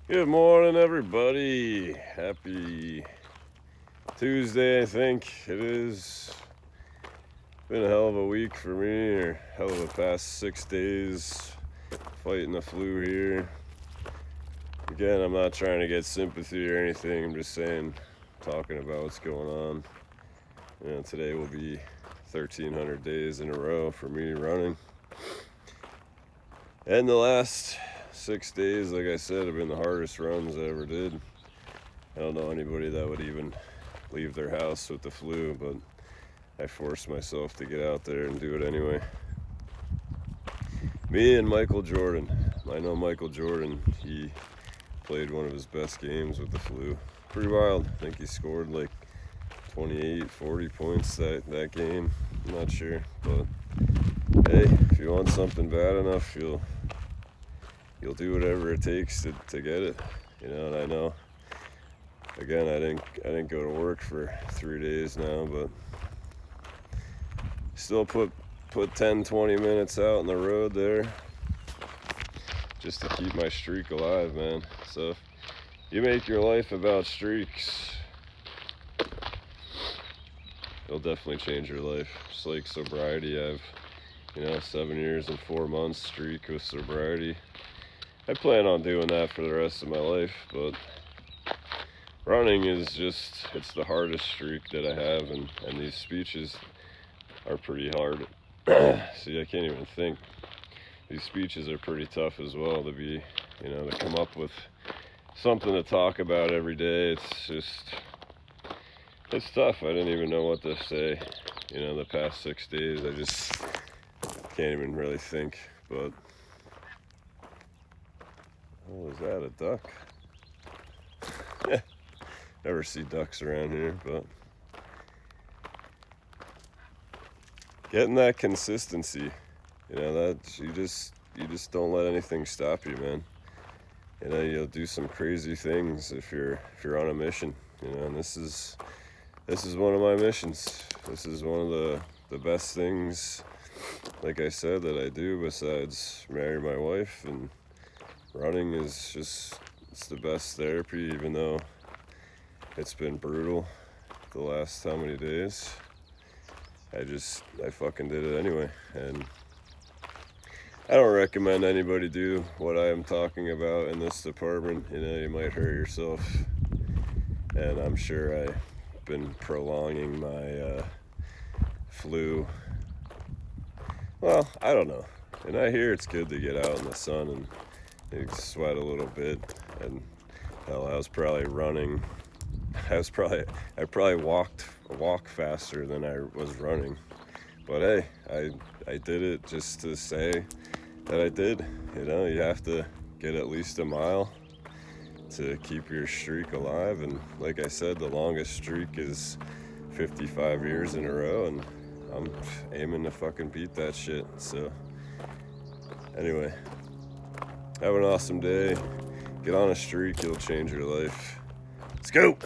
Good morning, everybody. Happy Tuesday, I think it is. Been a hell of a week for me, or hell of a past 6 days fighting the flu here. Again, I'm not trying to get sympathy or anything. I'm just saying, talking about what's going on. Today will be 1,300 days in a row for me running. And the last 6 days, like I said, have been the hardest runs I ever did. I don't know anybody that would even leave their house with the flu, but I forced myself to get out there and do it anyway. Me and Michael Jordan. I know Michael Jordan, he played one of his best games with the flu. Pretty wild. I think he scored like 28, 40 points that game. I'm not sure, but hey, if you want something bad enough, you'll do whatever it takes to get it. And I know, again, I didn't go to work for 3 days now, but still put 10-20 minutes out on the road there just to keep my streak alive, man. So if you make your life about streaks, it'll definitely change your life. Just like sobriety, I've 7 years and 4 months streak with sobriety. I plan on doing that for the rest of my life, but running is just, it's the hardest streak that I have, and these speeches are pretty hard. See, I can't even think. These speeches are pretty tough as well to be, to come up with something to talk about every day. It's tough. I didn't even know what to say, the past 6 days. I just can't even really think, but oh, is that a duck? Never see ducks around here, but getting that consistency, that you just don't let anything stop you, man. You'll do some crazy things if you're on a mission, and this is one of my missions. This is one of the best things, like I said, that I do besides marry my wife, and running is just, it's the best therapy, even though it's been brutal the last how many days. I fucking did it anyway, and I don't recommend anybody do what I am talking about in this department. You might hurt yourself, and I'm sure I've been prolonging my flu. Well, I don't know, and I hear it's good to get out in the sun and you sweat a little bit, and hell, I probably walk faster than I was running. But hey, I did it just to say that I did. You have to get at least a mile to keep your streak alive, and like I said, the longest streak is 55 years in a row, and I'm aiming to fucking beat that shit. So anyway, have an awesome day. Get on a streak, it'll change your life. Let's go!